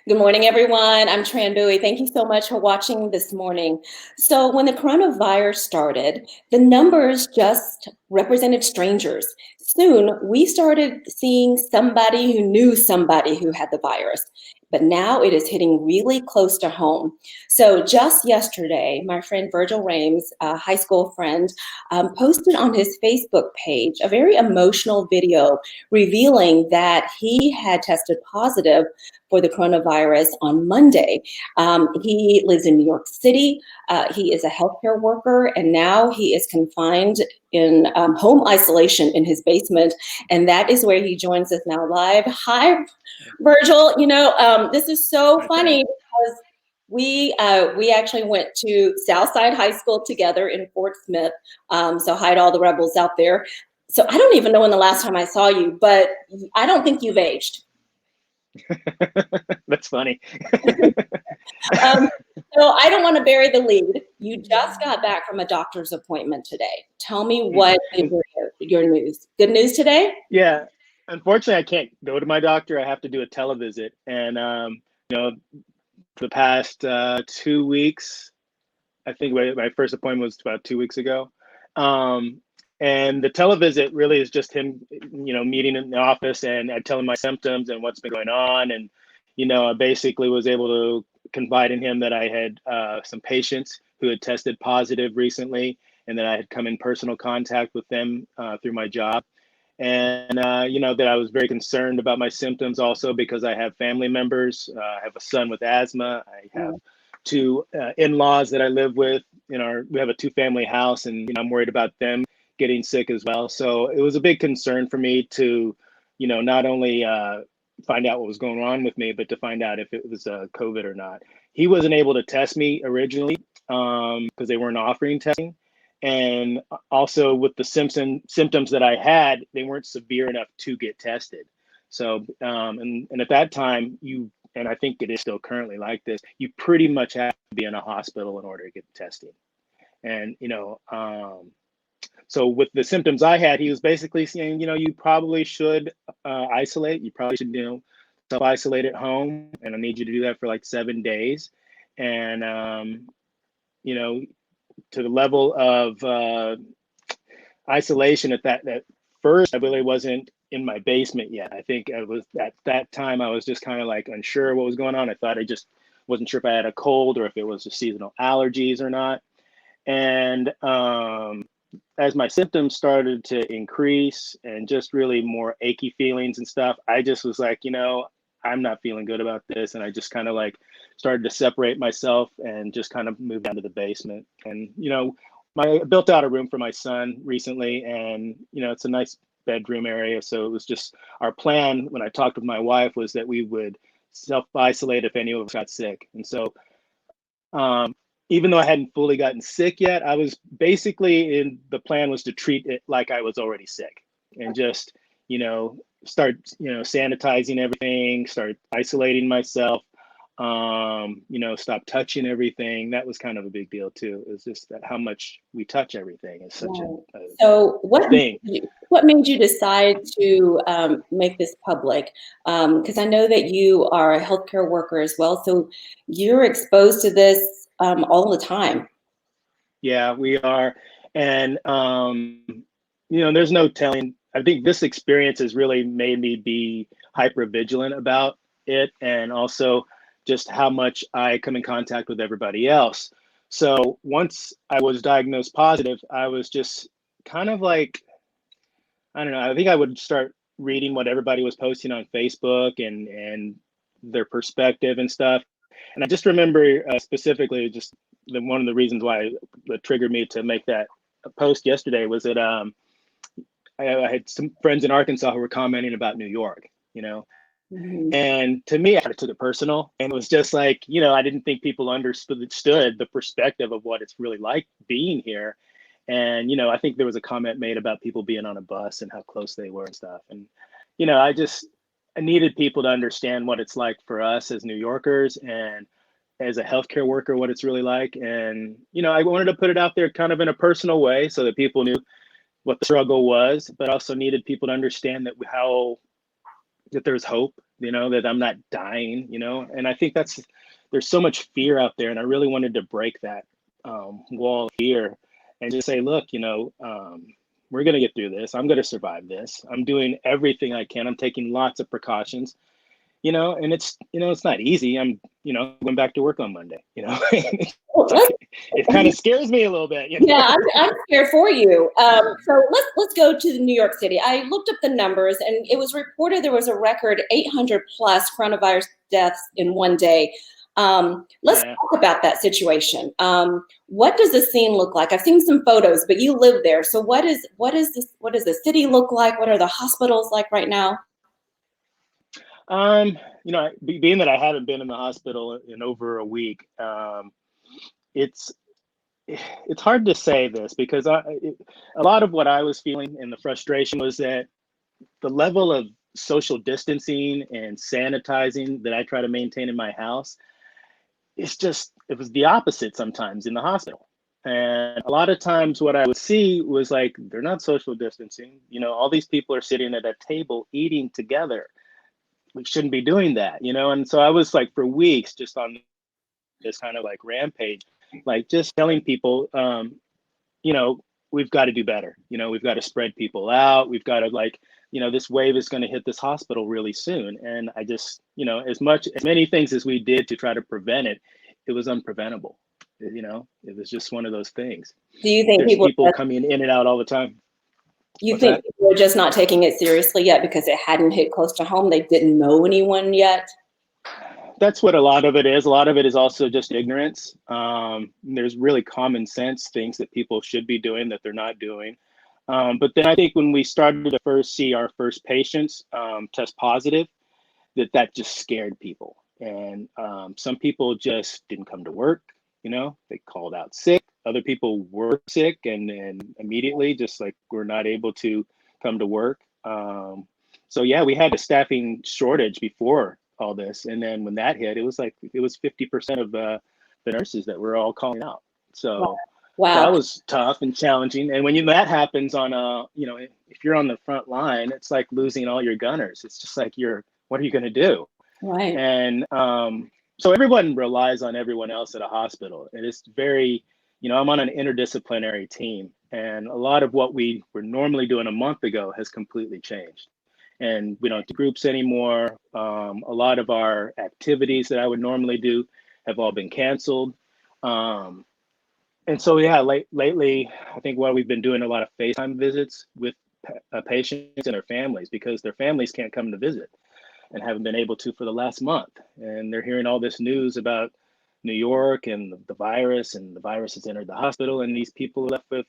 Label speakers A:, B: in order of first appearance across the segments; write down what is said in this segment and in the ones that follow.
A: Good morning, everyone. I'm Tran Bowie. Thank you so much for watching this morning. So when the coronavirus started, the numbers just represented strangers. Soon, we started seeing somebody who knew somebody who had the virus, but now it is hitting really close to home. So just yesterday, my friend Virgil Rhames, a high school friend, posted on his Facebook page a very emotional video revealing that he had tested positive for the coronavirus on Monday. He lives in New York City. He is a healthcare worker, and now he is confined in home isolation in his basement. And that is where he joins us now live. Hi, Virgil. This is so funny because we actually went to Southside High School together in Fort Smith. So hi to all the rebels out there. So I don't even know when the last time I saw you, but I don't think you've aged.
B: That's funny.
A: Um, so I don't want to bury the lead. You just got back from a doctor's appointment today. Tell me what is your news. Good news today?
B: Yeah. Unfortunately, I can't go to my doctor. I have to do a televisit. And, for the past 2 weeks, I think my first appointment was about 2 weeks ago. And the televisit really is just him, meeting in the office and I tell him my symptoms and what's been going on. And, I basically was able to confide in him that I had some patients who had tested positive recently and that I had come in personal contact with them through my job. And, that I was very concerned about my symptoms also because I have family members. I have a son with asthma. I have two in-laws that I live with. We have a two-family house, and I'm worried about them getting sick as well. So it was a big concern for me to, not only find out what was going on with me, but to find out if it was COVID or not. He wasn't able to test me originally because they weren't offering testing. And also with the symptoms that I had, they weren't severe enough to get tested. So, and at that time, and I think it is still currently like this, you pretty much have to be in a hospital in order to get testing. And, so with the symptoms I had, he was basically saying, you probably should isolate. You probably should, self-isolate at home. And I need you to do that for like 7 days. And, to the level of isolation at first, I really wasn't in my basement yet. I think I was at that time, I was just kind of like unsure what was going on. I thought I just wasn't sure if I had a cold or if it was a seasonal allergies or not. And as my symptoms started to increase and just really more achy feelings and stuff, I just was like, I'm not feeling good about this. And I just kind of like started to separate myself and just kind of moved down to the basement. And, I built out a room for my son recently, and, it's a nice bedroom area. So it was just our plan when I talked with my wife was that we would self-isolate if any of us got sick. And so even though I hadn't fully gotten sick yet, I was basically the plan was to treat it like I was already sick and just, start, sanitizing everything, start isolating myself, stop touching everything. That was kind of a big deal too. It was just that how much we touch everything is such a
A: So
B: thing.
A: what made you decide to make this public? Because I know that you are a healthcare worker as well, so you're exposed to this all the time.
B: Yeah, we are. And, there's no telling. I think this experience has really made me be hyper vigilant about it and also just how much I come in contact with everybody else. So once I was diagnosed positive, I was just kind of like, I don't know, I think I would start reading what everybody was posting on Facebook and their perspective and stuff. And I just remember specifically just one of the reasons why that triggered me to make that post yesterday was that I had some friends in Arkansas who were commenting about New York, and to me, I took it personal, and it was just like, I didn't think people understood the perspective of what it's really like being here. And, I think there was a comment made about people being on a bus and how close they were and stuff. And, I needed people to understand what it's like for us as New Yorkers and as a healthcare worker, what it's really like. And, I wanted to put it out there kind of in a personal way so that people knew what the struggle was, but also needed people to understand that there's hope that I'm not dying, and I think there's so much fear out there. And I really wanted to break that wall of fear and just say, look, we're going to get through this. I'm going to survive this. I'm doing everything I can. I'm taking lots of precautions, and it's not easy. I'm, going back to work on Monday,
A: Well,
B: it kind of scares me a little bit,
A: Yeah, I'm scared for you. So let's go to New York City. I looked up the numbers, and it was reported there was a record 800 plus coronavirus deaths in one day. Let's
B: Yeah.
A: talk about that situation. What does the scene look like? I've seen some photos, but you live there. So what does the city look like? What are the hospitals like right now?
B: Being that I haven't been in the hospital in over a week, it's it's hard to say this because a lot of what I was feeling and the frustration was that the level of social distancing and sanitizing that I try to maintain in my house, it was the opposite sometimes in the hospital. And a lot of times what I would see was like, they're not social distancing. All these people are sitting at a table eating together. We shouldn't be doing that, And so I was like for weeks just on this kind of like rampage, like just telling people, you know, we've got to do better. We've got to spread people out. We've got to like, this wave is going to hit this hospital really soon. And I just, as many things as we did to try to prevent it, it was unpreventable. It was just one of those things.
A: Do you think
B: There's
A: people
B: people coming in and out all the time.
A: you
B: What's
A: think
B: that?
A: people are just not taking it seriously yet because it hadn't hit close to home? They didn't know anyone yet.
B: That's what a lot of it is. A lot of it is also just ignorance. There's really common sense things that people should be doing that they're not doing. But then I think when we started to first see our first patients test positive, that just scared people. And some people just didn't come to work. They called out sick. Other people were sick and immediately just like were not able to come to work. So yeah, we had a staffing shortage before all this, and then when that hit, it was 50% of the nurses that were all calling out. So that
A: Wow.
B: was tough and challenging. And when that happens on if you're on the front line, it's like losing all your gunners. It's just like what are you going to do?
A: Right.
B: And so everyone relies on everyone else at a hospital. And it's very, I'm on an interdisciplinary team. And a lot of what we were normally doing a month ago has completely changed. And we don't do groups anymore. A lot of our activities that I would normally do have all been canceled. And so, yeah, lately, I think what we've been doing a lot of FaceTime visits with patients and their families because their families can't come to visit and haven't been able to for the last month. And they're hearing all this news about New York and the virus, and the virus has entered the hospital, and these people are left with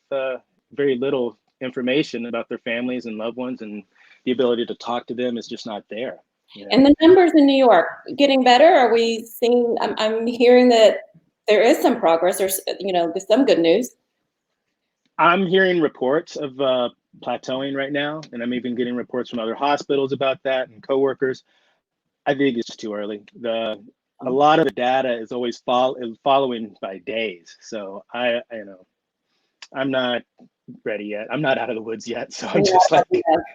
B: very little information about their families and loved ones, and the ability to talk to them is just not there.
A: And the numbers in New York getting better? Are we seeing? I'm hearing that there is some progress. There's some good news.
B: I'm hearing reports of plateauing right now, and I'm even getting reports from other hospitals about that and coworkers. I think it's just too early. A lot of the data is always following by days. So I'm not ready yet. I'm not out of the woods yet. So I'm just like,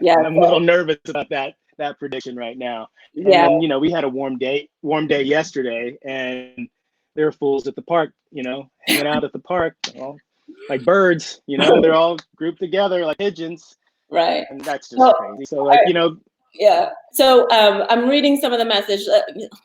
A: Yeah.
B: I'm a little nervous about that prediction right now. And
A: Yeah.
B: then, we had a warm day yesterday, and there were fools at the park, hanging out at the park, like birds, they're all grouped together like pigeons.
A: Right.
B: And that's just
A: Well,
B: crazy. So like,
A: yeah. So I'm reading some of the message.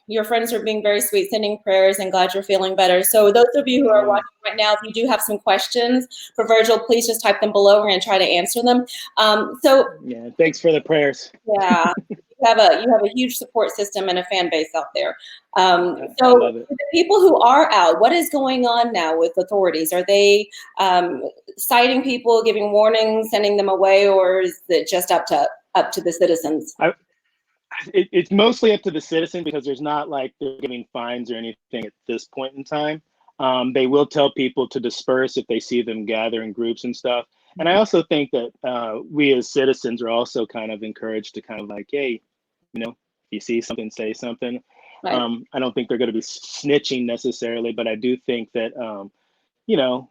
A: Your friends are being very sweet, sending prayers, and glad you're feeling better. So those of you who are watching right now, if you do have some questions for Virgil, please just type them below. We're going to try to answer them.
B: Yeah, thanks for the prayers.
A: Yeah, you have a huge support system and a fan base out there.
B: I love it.
A: The people who are out, what is going on now with authorities? Are they citing people, giving warnings, sending them away, or is it just up to the citizens?
B: It's mostly up to the citizen because there's not like they're giving fines or anything at this point in time. They will tell people to disperse if they see them gather in groups and stuff. And I also think that we as citizens are also kind of encouraged to kind of like, hey, if you see something, say something.
A: Right.
B: I don't think they're going to be snitching necessarily, but I do think that, you know,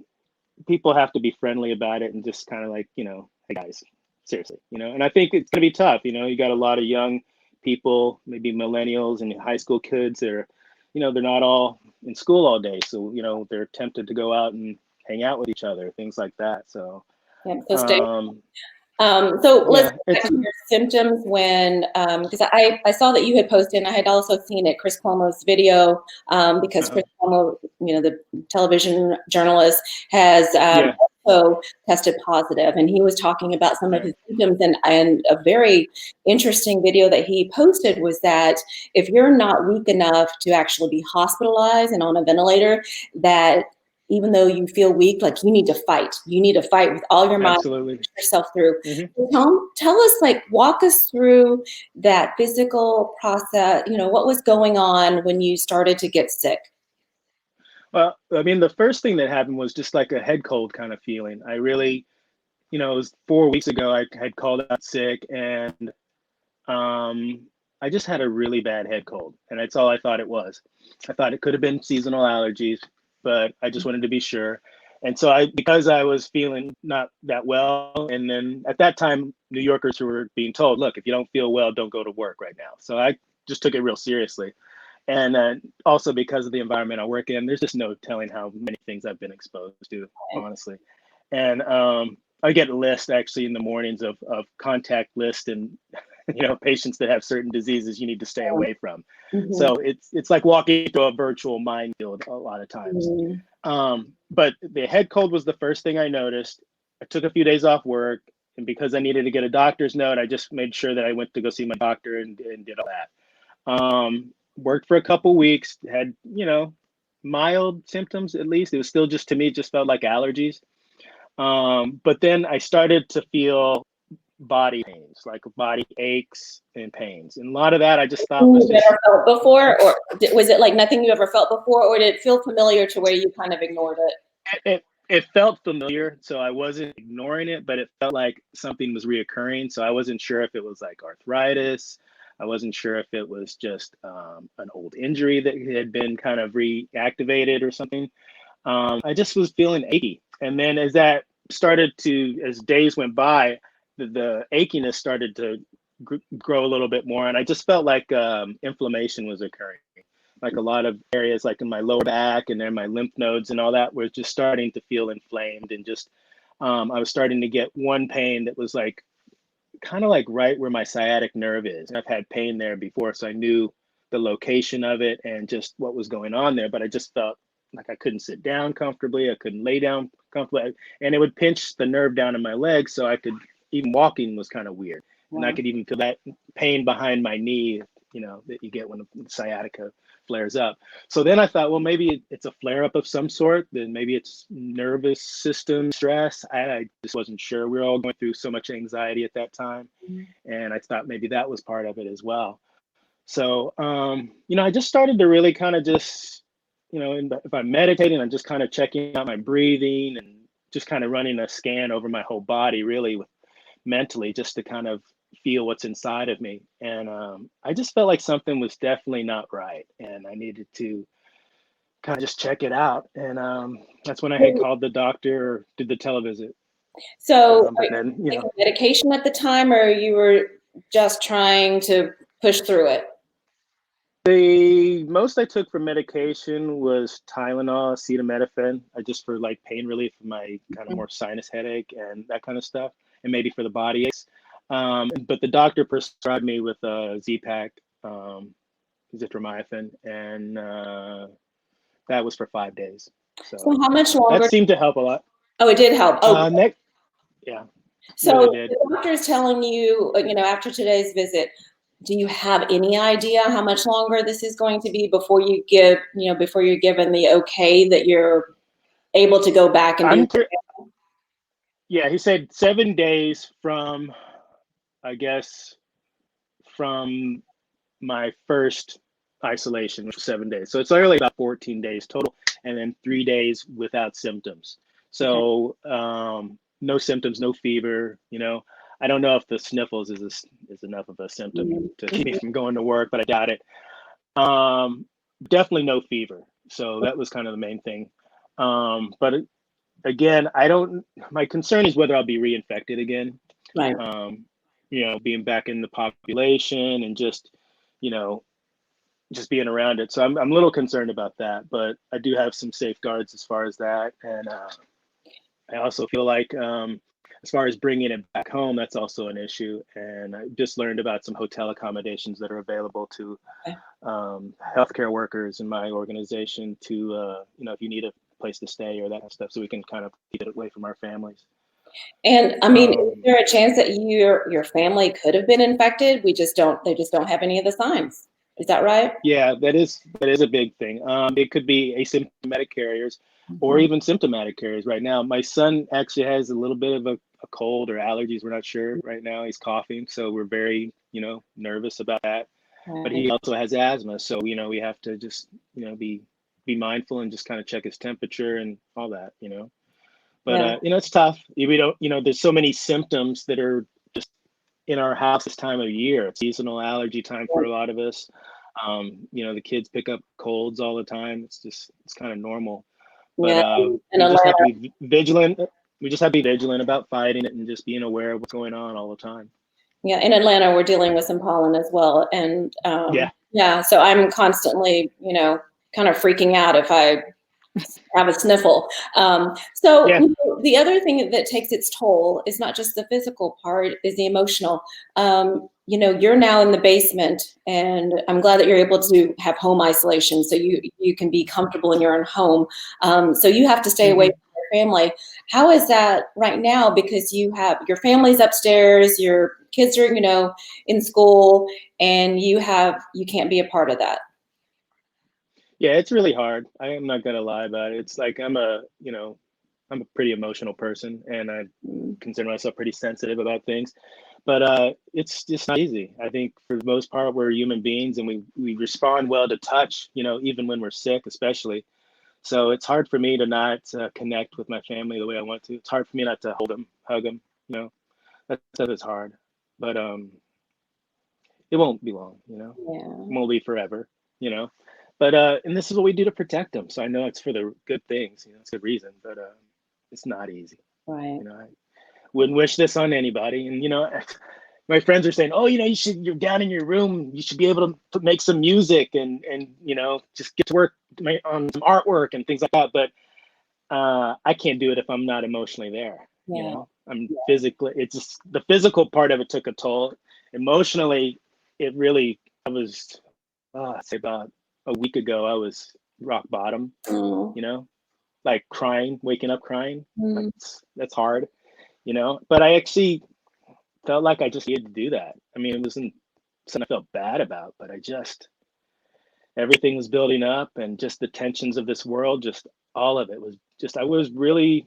B: people have to be friendly about it and just kind of like, hey guys, seriously, and I think it's going to be tough. You got a lot of young people, maybe millennials and high school kids, are, they're not all in school all day. So, they're tempted to go out and hang out with each other, things like that. So,
A: Yeah, so stay. So let's
B: yeah,
A: get back to your symptoms when, because I saw that you had posted, and I had also seen it, Chris Cuomo's video, because Chris Cuomo, the television journalist, has
B: yeah,
A: also tested positive, and he was talking about some of
B: right.
A: his symptoms, and a very interesting video that he posted was that if you're not weak enough to actually be hospitalized and on a ventilator, that even though you feel weak, like you need to fight. You need to fight with all your might,
B: Absolutely.
A: push yourself through.
B: Hmm.
A: Tell us, like, walk us through that physical process. What was going on when you started to get sick?
B: Well, I mean, the first thing that happened was just like a head cold kind of feeling. I really, it was 4 weeks ago, I had called out sick, and I just had a really bad head cold, and that's all I thought it was. I thought it could have been seasonal allergies, but I just wanted to be sure. And so because I was feeling not that well, and then at that time, New Yorkers who were being told, look, if you don't feel well, don't go to work right now. So I just took it real seriously. And also because of the environment I work in, there's just no telling how many things I've been exposed to, honestly. And I get a list actually in the mornings of contact list and patients that have certain diseases you need to stay away from.
A: Mm-hmm.
B: So it's like walking through a virtual minefield a lot of times. But the head cold was the first thing I noticed. I took a few days off work, and because I needed to get a doctor's note, I just made sure that I went to go see my doctor and did all that. Worked for a couple weeks, had mild symptoms. At least it was still just, to me, it just felt like allergies. But then I started to feel body pains, like body aches and pains. And a lot of that I just thought was
A: You
B: just,
A: ever felt before, or was it like nothing you ever felt before, or did it feel familiar to where you kind of ignored it?
B: it felt familiar. So I wasn't ignoring it, but it felt like something was reoccurring. So I wasn't sure if it was like arthritis. I wasn't sure if it was just an old injury that had been kind of reactivated or something. I just was feeling achy. And then as days went by, the achiness started to grow a little bit more. And I just felt like inflammation was occurring. Like a lot of areas, like in my lower back and then my lymph nodes and all that, was just starting to feel inflamed. And just, I was starting to get one pain that was like kind of like right where my sciatic nerve is. And I've had pain there before, so I knew the location of it and just what was going on there. But I just felt like I couldn't sit down comfortably. I couldn't lay down comfortably. And it would pinch the nerve down in my leg. So I could, even walking was kind of weird. And I
A: Wow.
B: could even feel that pain behind my knee, that you get when the sciatica flares up. So then I thought, well, maybe it's a flare up of some sort. Then maybe it's nervous system stress. I just wasn't sure. We were all going through so much anxiety at that time. And I thought maybe that was part of it as well. So, I just started to really kind of just, if I'm meditating, I'm just kind of checking out my breathing and just kind of running a scan over my whole body, really, with mentally, just to kind of feel what's inside of me. And I just felt like something was definitely not right, and I needed to kind of just check it out. And that's when I had called the doctor or did the televisit.
A: So, are
B: But
A: you
B: then,
A: taking medication at the time, or you were just trying to push through it?
B: the most I took for medication was Tylenol, acetaminophen, just for like pain relief for my kind of more sinus headache and that kind of stuff, and maybe for the body aches. But the doctor prescribed me with a Z-Pak, zithromycin, and that was for 5 days.
A: So,
B: So
A: how much
B: that
A: longer?
B: seemed to help a lot.
A: Oh, it did help. Oh,
B: Next, yeah, really
A: so
B: did.
A: the doctor is telling you, after today's visit, do you have any idea how much longer this is going to be before before you're given the okay that you're able to go back and do?
B: I'm Yeah, he said 7 days from, I guess, from my first isolation, which was 7 days. So it's really about 14 days total, and then 3 days without symptoms.
A: Okay.
B: So no symptoms, no fever. I don't know if the sniffles is enough of a symptom to keep me
A: Mhm.
B: from going to work, but I doubt it. Um, Definitely no fever. So that was kind of the main thing. But again, I don't. My concern is whether I'll be reinfected again.
A: Right.
B: Um, being back in the population and just, you know, just being around it. So I'm a little concerned about that, but I do have some safeguards as far as that. And I also feel like, as far as bringing it back home, that's also an issue. And I just learned about some hotel accommodations that are available to
A: Okay.
B: healthcare workers in my organization to, if you need a place to stay or that kind of stuff, so we can kind of keep it away from our families.
A: And I mean, is
B: Um,
A: there a chance that your family could have been infected? They just don't have any of the signs. Is that right?
B: Yeah, that is a big thing. It could be asymptomatic carriers or
A: Mhm.
B: even symptomatic carriers right now. My son actually has a little bit of a cold or allergies. We're not sure right now. He's coughing, so we're very, nervous about that. But
A: Right.
B: he also has asthma, so we have to just, be mindful and just kind of check his temperature and all that. But
A: Yeah.
B: it's tough. We don't, there's so many symptoms that are just in our house this time of year. It's seasonal allergy time for a lot of us. The kids pick up colds all the time. It's kind of normal. But
A: Yeah. In
B: we just have to
A: Atlanta.
B: be vigilant. We just have to be vigilant about fighting it and just being aware of what's going on all the time.
A: Yeah, in Atlanta, we're dealing with some pollen as well. And
B: Yeah,
A: yeah, so I'm constantly, kind of freaking out if I have a sniffle. So
B: yeah,
A: the other thing that takes its toll is not just the physical part, is the emotional. You're now in the basement, and I'm glad that you're able to have home isolation, so you can be comfortable in your own home. So you have to stay away
B: hmm
A: from your family. How is that right now? Because you have your family's upstairs, your kids are, in school, and you can't be a part of that.
B: yeah. It's really hard. I am not gonna lie about it. It's like I'm a pretty emotional person, and I
A: Mm.
B: consider myself pretty sensitive about things. But it's just not easy. I think for the most part, we're human beings, and we respond well to touch. Even when we're sick, especially. So it's hard for me to not connect with my family the way I want to. It's hard for me not to hold them, hug them. That stuff is hard. But it won't be long. It
A: Yeah.
B: won't be forever. You know. But and this is what we do to protect them. So I know it's for the good things. It's a good reason. But it's not easy.
A: Right.
B: I wouldn't wish this on anybody. And my friends are saying, "Oh, you're down in your room. You should be able to make some music and just get to work on some artwork and things like that." But I can't do it if I'm not emotionally there.
A: Yeah.
B: I'm physically. It's just the physical part of it took a toll. Emotionally, it really. I was, I'd say about a week ago, I was rock bottom.
A: Mm.
B: You know, like crying, waking up crying. Like
A: Mm.
B: that's hard. But I actually felt like I just needed to do that. I mean, it wasn't something I felt bad about, but everything was building up and just the tensions of this world, just all of it was just, I was really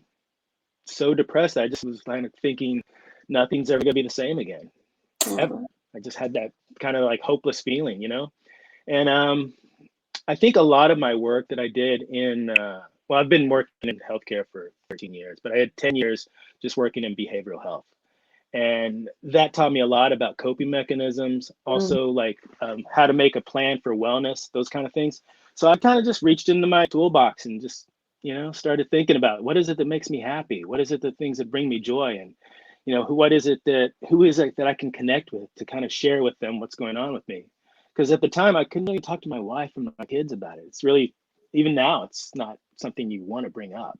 B: so depressed. I just was kind of thinking nothing's ever going to be the same again, ever.
A: Mm.
B: I just had that kind of like hopeless feeling. And I think a lot of my work that I did well, I've been working in healthcare for 13 years, but I had 10 years just working in behavioral health. And that taught me a lot about coping mechanisms,
A: Mm.
B: also like how to make a plan for wellness, those kind of things. So I kind of just reached into my toolbox and just started thinking about what is it that makes me happy, what is it, the things that bring me joy, and who is it that I can connect with to kind of share with them what's going on with me. Because at the time I couldn't really talk to my wife and my kids about it. It's really, even now, it's not something you want to bring up.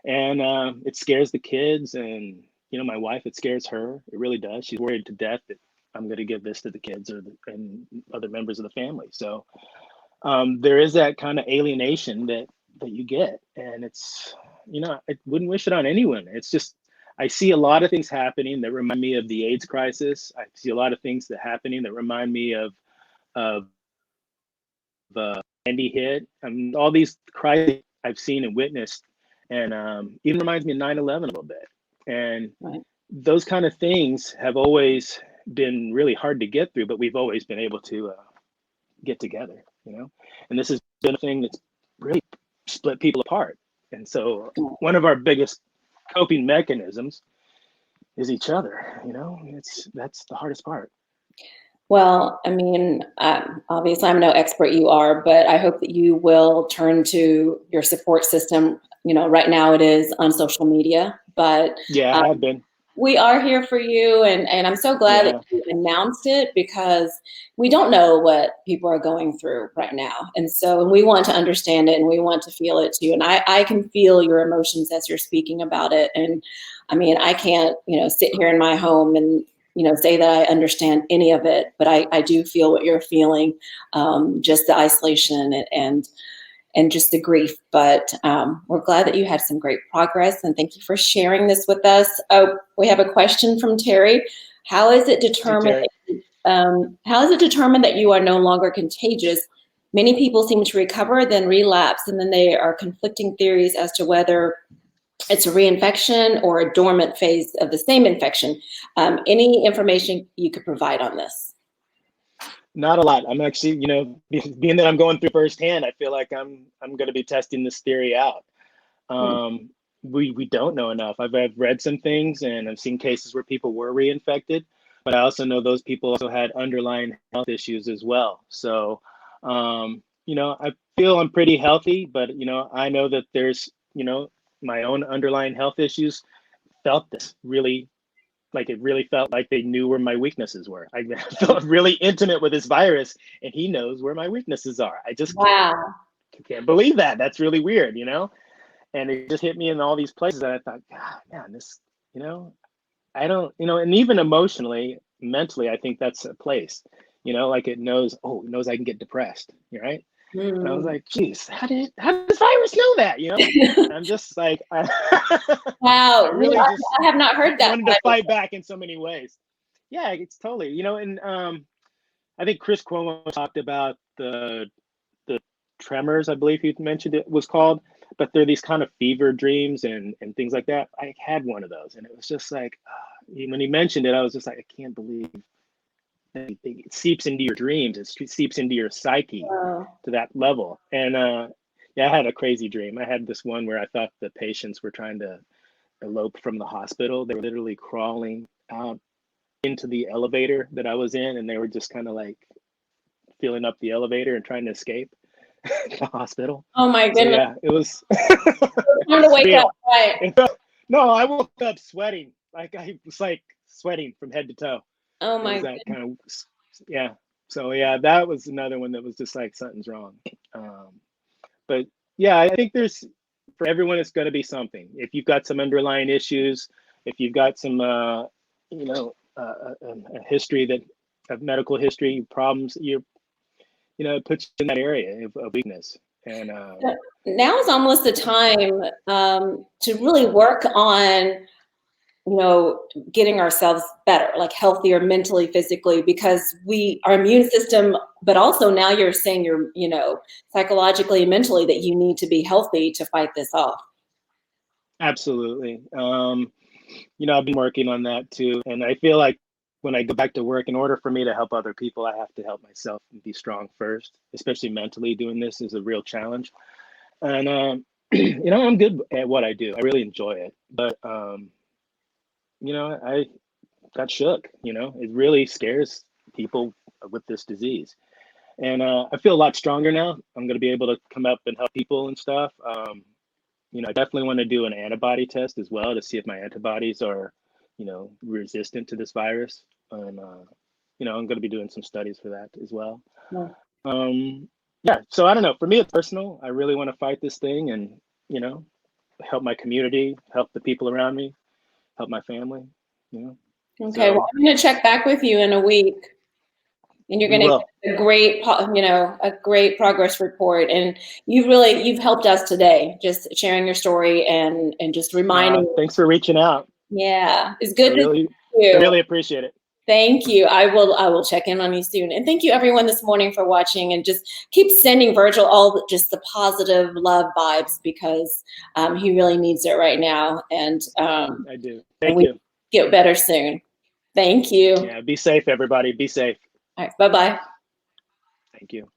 B: And it scares the kids, and my wife, it scares her. It really does. She's worried to death that I'm going to give this to the kids and other members of the family. So there is that kind of alienation that you get, and it's I wouldn't wish it on anyone. It's just, I see a lot of things happening that remind me of the AIDS crisis. I see a lot of things that happening that remind me of Andy hit. All these crises I've seen and witnessed, and even reminds me of 9/11 a little bit. And
A: Right.
B: those kind of things have always been really hard to get through, but we've always been able to get together. And this has been a thing that's really split people apart. And so one of our biggest coping mechanisms is each other. That's the hardest part.
A: Well, I mean, obviously, I'm no expert, you are, but I hope that you will turn to your support system. Right now it is on social media, but
B: Yeah, I have been.
A: we are here for you, and I'm so glad that
B: Yeah,
A: you announced it, because we don't know what people are going through right now. And so we want to understand it, and we want to feel it too. And I can feel your emotions as you're speaking about it. And I mean, I can't, sit here in my home and, say that I understand any of it, but I do feel what you're feeling, just the isolation and just the grief. But we're glad that you had some great progress, and thank you for sharing this with us. Oh, we have a question from Terry. How is it
B: hey
A: determined?
B: Terry.
A: How is it determined that you are no longer contagious? Many people seem to recover, then relapse, and then there are conflicting theories as to whether it's a reinfection or a dormant phase of the same infection. Any information you could provide on this?
B: Not a lot. I'm actually, being that I'm going through firsthand, I feel like I'm going to be testing this theory out.
A: Hmm.
B: Um, we don't know enough. I've read some things and I've seen cases where people were reinfected, but I also know those people also had underlying health issues as well. So, I feel I'm pretty healthy, but I know that there's, my own underlying health issues felt this really, like it really felt like they knew where my weaknesses were. I felt really intimate with this virus, and he knows where my weaknesses are. I just
A: Wow.
B: can't believe that. That's really weird. And it just hit me in all these places that I thought, God, man, this, you know, I don't, and even emotionally, mentally, I think that's a place, like it knows, oh, it knows I can get depressed, right? And I was
A: Hmm.
B: like, geez, how did this virus know that, And I'm just like, I
A: Wow.
B: really just
A: I have not heard that.
B: wanted to fight back in so many ways. Yeah, it's totally, and I think Chris Cuomo talked about the tremors, I believe he mentioned it was called, but they're these kind of fever dreams and things like that. I had one of those, and it was just like when he mentioned it, I was just like, I can't believe it seeps into your dreams. It seeps into your psyche
A: Wow.
B: to that level. And yeah, I had a crazy dream. I had this one where I thought the patients were trying to elope from the hospital. They were literally crawling out into the elevator that I was in, and they were just kind of like filling up the elevator and trying to escape the hospital.
A: Oh my
B: So
A: goodness.
B: yeah, it was
A: It's time to wake up,
B: surreal.
A: right?
B: No, I woke up sweating. Like I was like sweating from head to toe.
A: Oh
B: It was
A: my
B: that kind of, yeah. So yeah, that was another one that was just like something's wrong. Um, but yeah, I think there's for everyone it's going to be something. If you've got some underlying issues, if you've got some a history that of medical history problems, it puts you in that area of weakness. And
A: Now is almost the time to really work on, getting ourselves better, like healthier mentally, physically, because our immune system, but also now you're saying you're, psychologically and mentally, that you need to be healthy to fight this off.
B: absolutely. I've been working on that too. And I feel like when I go back to work, in order for me to help other people, I have to help myself and be strong first, especially mentally. Doing this is a real challenge. And, I'm good at what I do. I really enjoy it. But, I got shook. It really scares people with this disease. And I feel a lot stronger now. I'm going to be able to come up and help people and stuff. I definitely want to do an antibody test as well to see if my antibodies are, resistant to this virus. And, I'm going to be doing some studies for that as well.
A: Yeah.
B: Yeah, so I don't know. For me, it's personal. I really want to fight this thing and, you know, help my community, help the people around me, help my family, you know.
A: Okay, well,
B: So
A: I'm going to check back with you in a week, and you're
B: we
A: going to
B: will.
A: get a great progress report. And you've helped us today, just sharing your story and just reminding.
B: Thanks for reaching out.
A: Yeah, it's
B: I
A: good to
B: really,
A: see
B: I
A: you.
B: really appreciate it.
A: Thank you. I will check in on you soon. And thank you everyone this morning for watching, and just keep sending Virgil just the positive love vibes, because he really needs it right now.
B: I do.
A: And
B: Thank
A: we
B: you.
A: get better soon. Thank you.
B: Yeah, be safe, everybody. Be safe.
A: All right, bye-bye.
B: Thank you.